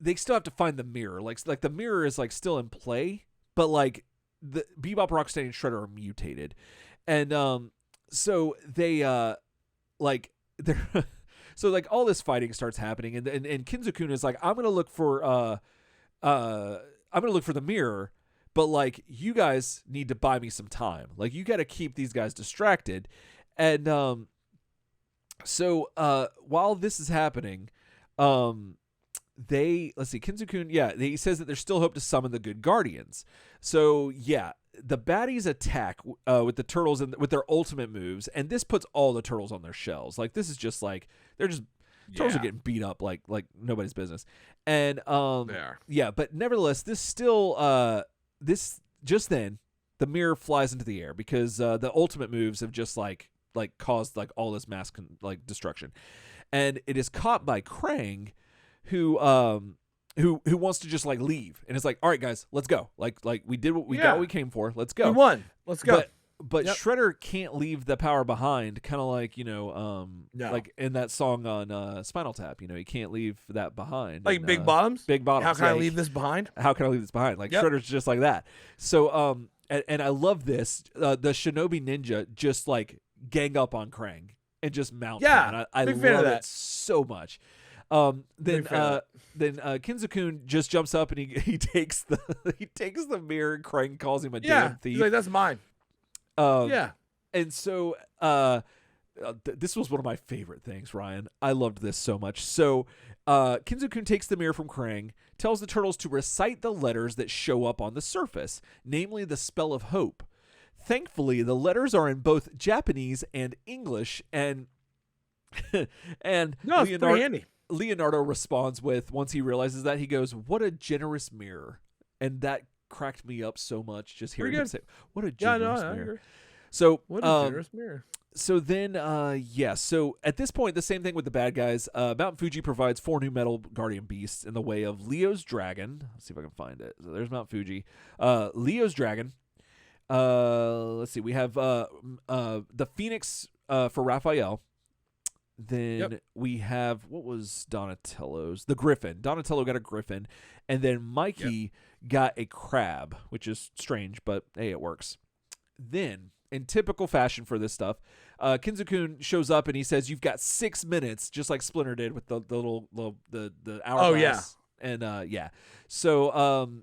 they still have to find the mirror. Like the mirror is like still in play, but like the Bebop, Rocksteady, and Shredder are mutated, and so they like they're so like all this fighting starts happening, and Kinzo-kun is like, I'm gonna look for the mirror, but like you guys need to buy me some time. Like you got to keep these guys distracted, and so while this is happening, let's see, Kinzo-kun, he says that there's still hope to summon the good guardians. So yeah, the baddies attack with the turtles and with their ultimate moves, and this puts all the turtles on their shells. Like this is just like they're just turtles are getting beat up like nobody's business. And but nevertheless, this still just then the mirror flies into the air because the ultimate moves have just like caused like all this mass destruction, and it is caught by Krang, who wants to just like leave, and it's like, all right guys, let's go, like we did what we got what we came for, let's go, we won, let's go. But Shredder can't leave the power behind, kind of like like in that song on Spinal Tap, he can't leave that behind, like Big Bottoms. How can I leave this behind? Like Shredder's just like that. So and I love this, the Shinobi Ninja just like gang up on Krang and just mount him. And I love it so much. Then Kinzo-kun just jumps up and he takes the mirror, and Krang calls him a damn thief. He's like, that's mine. And so this was one of my favorite things, Ryan. I loved this so much. So Kinzo-kun takes the mirror from Krang, tells the turtles to recite the letters that show up on the surface, namely the spell of hope. Thankfully, the letters are in both Japanese and English, and Leonardo responds with, once he realizes that, he goes, "What a generous mirror," and that cracked me up so much just hearing him say, "What a generous mirror." So what a generous mirror. So then, so at this point, the same thing with the bad guys. Mount Fuji provides 4 new metal guardian beasts in the way of Leo's Dragon. Let's see if I can find it. So there's Mount Fuji. Leo's Dragon. Let's see. We have the Phoenix for Raphael. Then we have, what was Donatello's? The Griffin. Donatello got a Griffin. And then Mikey got a crab, which is strange, but hey, it works. Then, in typical fashion for this stuff, Kinzo-kun shows up and he says, "You've got 6 minutes," just like Splinter did with the hourglass. And so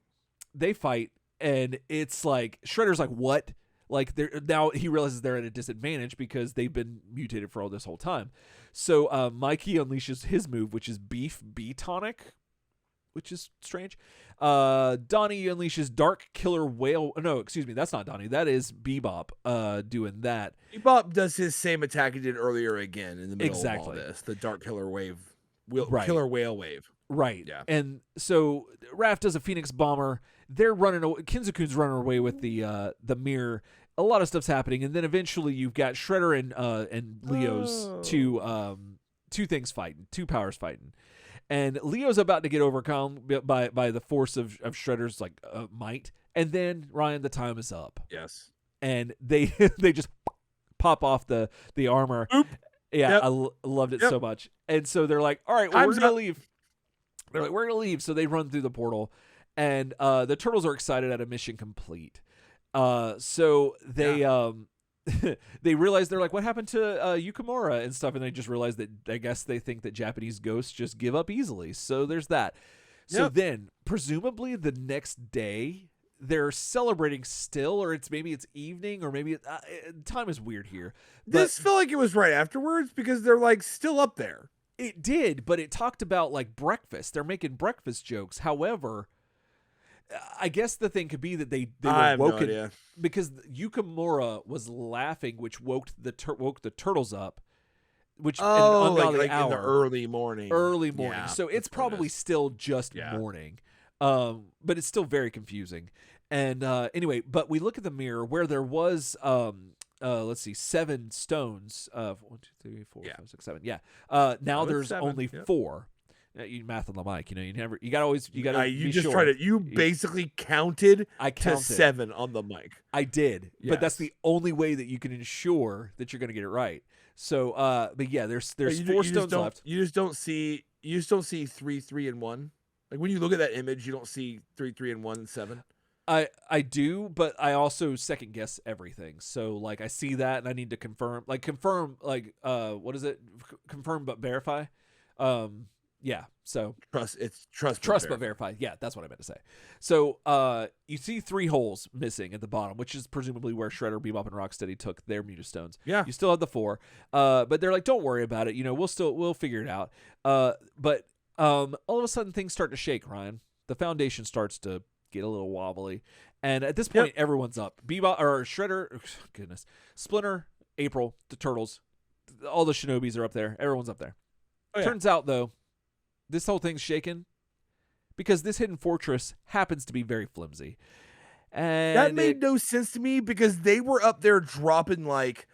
they fight, and it's like Shredder's like, "What?" Like now he realizes they're at a disadvantage because they've been mutated for all this whole time. So Mikey unleashes his move, which is Beef B-Tonic, which is strange. Donnie unleashes Dark Killer Whale. No, excuse me, that's not Donnie. That is Bebop doing that. Bebop does his same attack he did earlier again in the middle of all this. The Dark Killer Wave. Killer Whale Wave. Right. Yeah. And so Raph does a Phoenix Bomber. They're running away. Kinzo-kun's running away with the mirror. A lot of stuff's happening, and then eventually you've got Shredder and Leo's two things fighting, two powers fighting. And Leo's about to get overcome by the force of Shredder's like might, and then Ryan, the time is up. Yes, and they just pop off the armor. Oop. Yeah, I loved it so much. And so they're like, "All right, well, we're gonna leave." They're like, "We're gonna leave." So they run through the portal, and the turtles are excited at a mission complete. So they they realize, they're like, "What happened to Yukimura and stuff?" And they just realize that, I guess they think that Japanese ghosts just give up easily. So there's that. So then, presumably the next day, they're celebrating still, or maybe it's evening, or maybe time is weird here. But this felt like it was right afterwards because they're like still up there. It did, but it talked about like breakfast. They're making breakfast jokes. However, I guess the thing could be that they were woken because Yukimura was laughing, which woke the turtles up. Which like in the early morning. Yeah, so it's probably still just morning, but it's still very confusing. And anyway, but we look at the mirror where there was let's see, 7 stones. 1, 2, 3, 4, 5, 6, 7. Yeah. Now there's 7, only 4. You math on the mic, you gotta you just sure. Tried it. You basically counted to 7 on the mic. I did, but that's the only way that you can ensure that you're gonna get it right. So, but yeah, there's 4 stones left. You just don't see 3, 3, and 1. Like when you look at that image, you don't see 3, 3, and 1 and 7. I do, but I also second guess everything. So like I see that and I need to confirm what is it? Confirm but verify. Yeah. So Trust but verify. verify. Yeah, that's what I meant to say. So you see 3 holes missing at the bottom, which is presumably where Shredder, Bebop, and Rocksteady took their mutastones. Yeah. You still have the 4. But they're like, don't worry about it. You know, we'll figure it out. But all of a sudden things start to shake, Ryan. The foundation starts to get a little wobbly, and at this point, everyone's up. Bebop or Shredder, goodness, Splinter, April, the Turtles, all the Shinobis are up there. Everyone's up there. Oh, yeah. Turns out, though, this whole thing's shaken because this hidden fortress happens to be very flimsy, and that made no sense to me because they were up there dropping like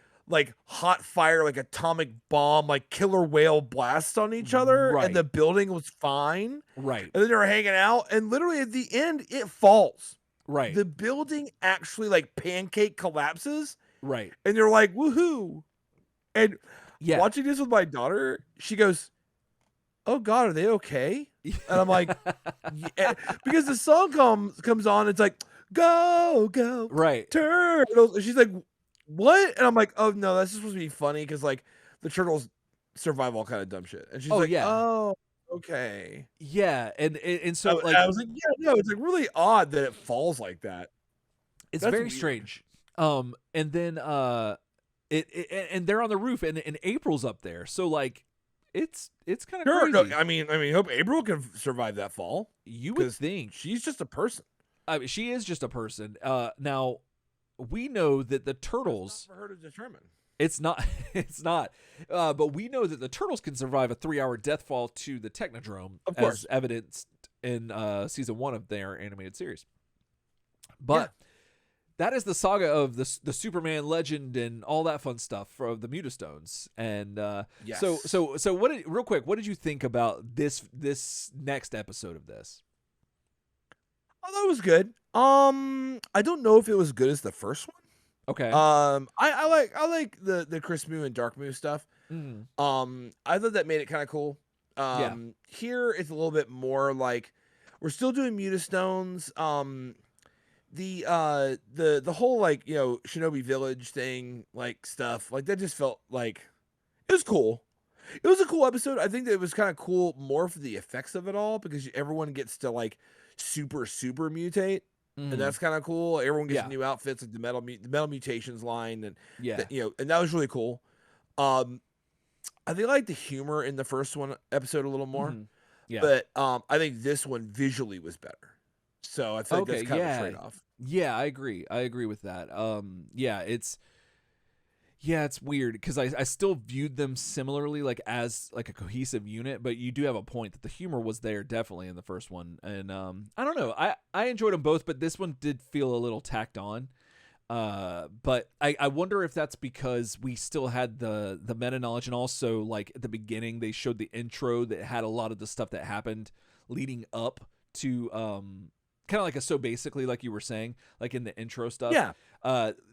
hot fire, like atomic bomb, like killer whale blasts on each other, and the building was fine. Right. And then they were hanging out, and literally at the end, it falls. Right. The building actually like pancake collapses. Right. And they're like, woohoo. And watching this with my daughter, she goes, oh God, are they okay? And I'm like, yeah. Because the song comes on, it's like, go, go, right, Turtles. And she's like, what? And I'm like, oh no, that's just supposed to be funny because like the Turtles survive all kind of dumb shit. And she's like, oh, okay. Yeah, and so like I was like, yeah, no, it's like really odd that it falls like that. It's very strange. And then and they're on the roof and April's up there. So like it's kind of crazy. No, I mean, hope April can survive that fall. You would think she's just a person. I mean, she is just a person. Now we know that the Turtles. That's not for her to determine. It's not. It's not. But we know that the Turtles can survive a 3-hour death fall to the Technodrome, of course, as evidenced in season 1 of their animated series. But that is the saga of the Superman legend and all that fun stuff for the mutastones. And so real quick, what did you think about this next episode of this? Oh, that was good. I don't know if it was good as the first one. Okay. I like the Krys-Mu and Dark-Mu stuff. Mm. I thought that made it kind of cool. Here it's a little bit more like we're still doing mutastones. The whole like, you know, Shinobi Village thing, like stuff like that just felt like it was cool. It was a cool episode. I think that it was kind of cool more for the effects of it all because everyone gets to like super mutate. And that's kind of cool. Everyone gets new outfits, like the metal mutations line, and and that was really cool. I think I like the humor in the first episode a little more. But I think this one visually was better. So I think that's kind of a trade off. Yeah, I agree. I agree with that. It's weird because I still viewed them similarly, like as like a cohesive unit. But you do have a point that the humor was there definitely in the first one, and I don't know. I enjoyed them both, but this one did feel a little tacked on. But I wonder if that's because we still had the meta knowledge, and also like at the beginning they showed the intro that had a lot of the stuff that happened leading up to kind of like so basically like you were saying, like in the intro stuff.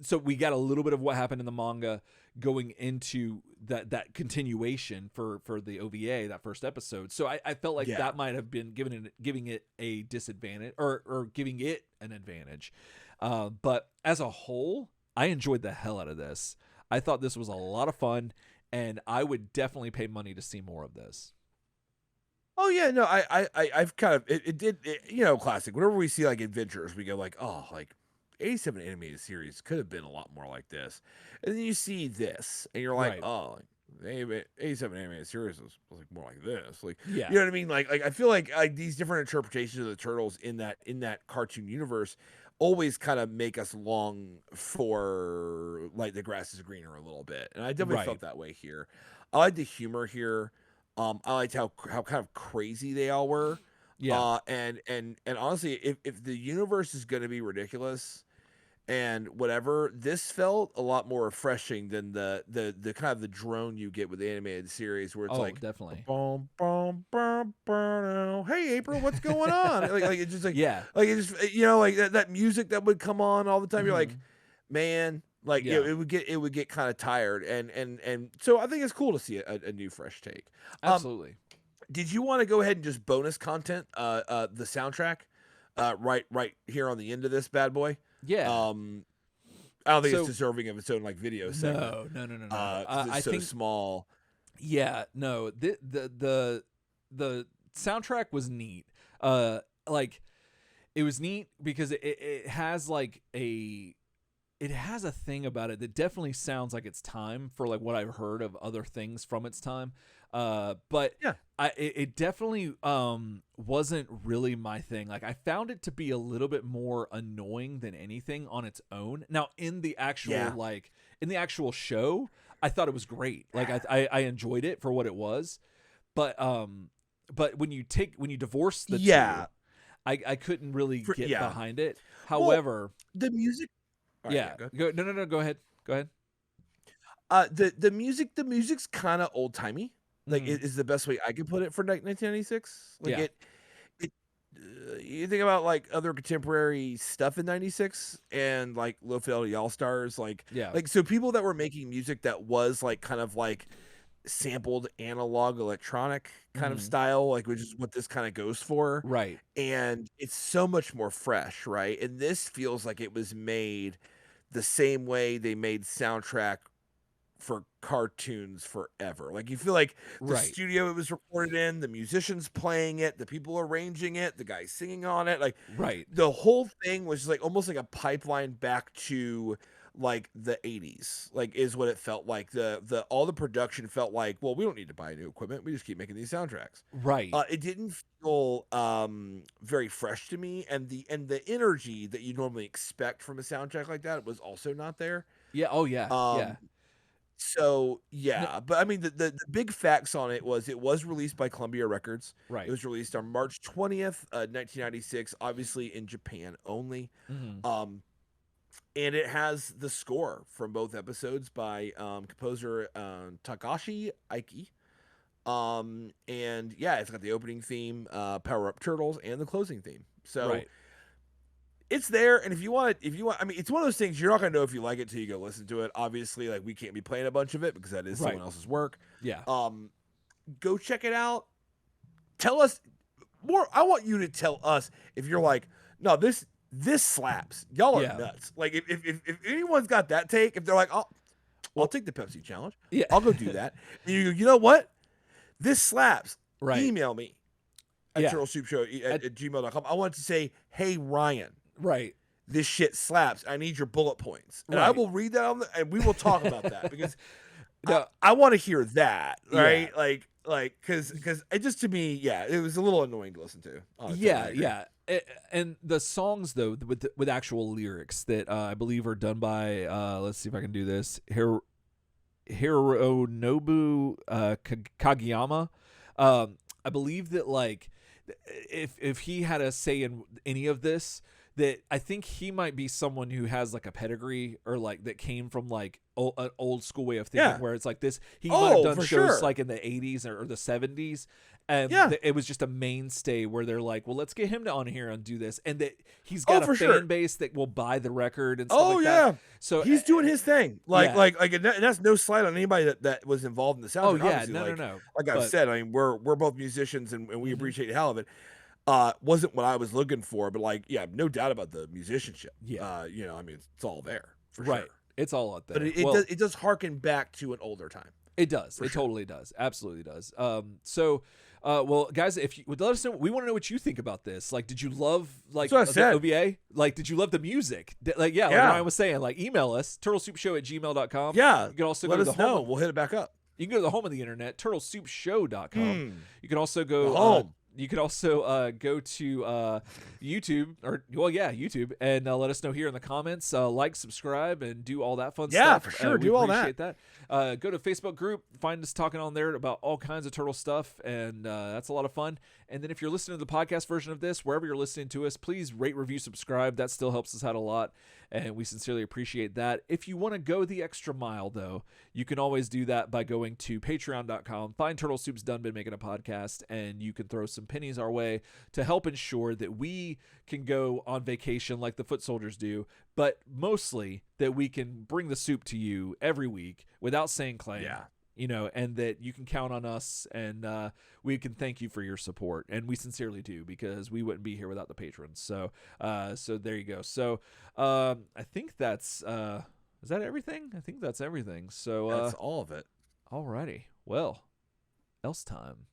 So we got a little bit of what happened in the manga going into that continuation for the OVA, that first episode. So I felt like that might have been giving it a disadvantage or giving it an advantage. But as a whole, I enjoyed the hell out of this. I thought this was a lot of fun, and I would definitely pay money to see more of this. Oh yeah, no, I've kind of you know, classic. Whenever we see like adventures, we go like, oh, like 87 animated series could have been a lot more like this, and then you see this, and you're like, oh, like, 87 animated series was like more like this, like you know what I mean? Like I feel like these different interpretations of the Turtles in that cartoon universe always kind of make us long for like the grass is greener a little bit, and I definitely felt that way here. I like the humor here. I liked how kind of crazy they all were. And honestly, if the universe is going to be ridiculous and whatever, this felt a lot more refreshing than the kind of the drone you get with the animated series where it's like definitely boom, boom, boom, boom. Hey April, what's going on? like it's just like like it just, you know, like that music that would come on all the time. You're like, man, like you know, it would get kind of tired, and so I think it's cool to see a new fresh take. Absolutely. Did you want to go ahead and just bonus content the soundtrack right here on the end of this bad boy? Yeah. I don't think it's deserving of its own like video segment. No. 'Cause it's I so think small. Yeah, no. The soundtrack was neat. Like it was neat because it has like it has a thing about it that definitely sounds like it's time for like what I've heard of other things from its time. But Yeah. It definitely wasn't really my thing. Like I found it to be a little bit more annoying than anything on its own. Now in the actual in the actual show, I thought it was great. Like I enjoyed it for what it was. But when you divorce the two, I couldn't really get behind it. However, the music. Right, go ahead. The music's kind of old timey. Like is the best way I can put it for 1996. Like it you think about like other contemporary stuff in 96 and like Low Fidelity All Stars, like so people that were making music that was like kind of like sampled analog electronic kind of style, like which is what this kind of goes for, right? And it's so much more fresh, right? And this feels like it was made the same way they made soundtrack for cartoons forever. Like you feel like the studio it was recorded in, the musicians playing it, the people arranging it, the guy singing on it, like the whole thing was like almost like a pipeline back to like the 80s, like is what it felt like. The all the production felt like, well, we don't need to buy new equipment, we just keep making these soundtracks. It didn't feel very fresh to me, and the energy that you normally expect from a soundtrack like that was also not there. So but I mean the big facts on it was released by Columbia Records. It was released on March 20th, 1996, obviously in Japan only. And it has the score from both episodes by composer Takashi Aiki. And it's got the opening theme, Power Up Turtles, and the closing theme. So it's there, and if you want, I mean, it's one of those things you're not gonna know if you like it till you go listen to it. Obviously, like we can't be playing a bunch of it because that is someone else's work. Go check it out. Tell us more. I want you to tell us if you're like, no, this slaps. Y'all are nuts. Like if anyone's got that take, if they're like, I'll take the Pepsi challenge. I'll go do that. And you know what? This slaps. Email me at turtlesoupshow at gmail.com. I want to say, hey Ryan. This shit slaps. I need your bullet points. And I will read that and we will talk about that because I want to hear that. Right. Like, cause it just, to me, it was a little annoying to listen to. And the songs though, with actual lyrics that I believe are done by, let's see if I can do this. Hironobu Kageyama. I believe that like, if he had a say in any of this, that I think he might be someone who has like a pedigree or like that came from like an old school way of thinking where it's like this. He might have done shows like in the 80s or the 70s. And it was just a mainstay where they're like, well, let's get him on here and do this. And that he's got a fan base that will buy the record and stuff like that. So he's doing his thing. Like, and that's no slight on anybody that was involved in the soundtrack. No. Like I've said, I mean, we're both musicians and we appreciate the hell of it. Wasn't what I was looking for, but like, no doubt about the musicianship. I mean, it's all there for sure. It's all out there. But it does harken back to an older time. It does. It totally does. Absolutely does. Well, guys, if you would let us know, we want to know what you think about this. Like, did you love like the OVA? Like, did you love the music? Like Ryan was saying, like, email us turtlesoupshow@gmail.com. You can also let go to us the know. home. We'll hit it back up. You can go to the home of the internet, turtlesoupshow.com. You can also go home. You could also go to YouTube YouTube, and let us know here in the comments. Like, subscribe, and do all that fun stuff. Yeah, for sure. Do all that. We appreciate that. Go to Facebook group. Find us talking on there about all kinds of turtle stuff, and that's a lot of fun. And then if you're listening to the podcast version of this, wherever you're listening to us, please rate, review, subscribe. That still helps us out a lot, and we sincerely appreciate that. If you want to go the extra mile, though, you can always do that by going to patreon.com. Find Turtle Soup's Done Been Making a Podcast, and you can throw some pennies our way to help ensure that we can go on vacation like the foot soldiers do, but mostly that we can bring the soup to you every week without saying clang. and that you can count on us, and we can thank you for your support, and we sincerely do, because we wouldn't be here without the patrons. So there you go. So I think that's is that everything? I think that's everything. So that's all of it. alrighty. Well, else time.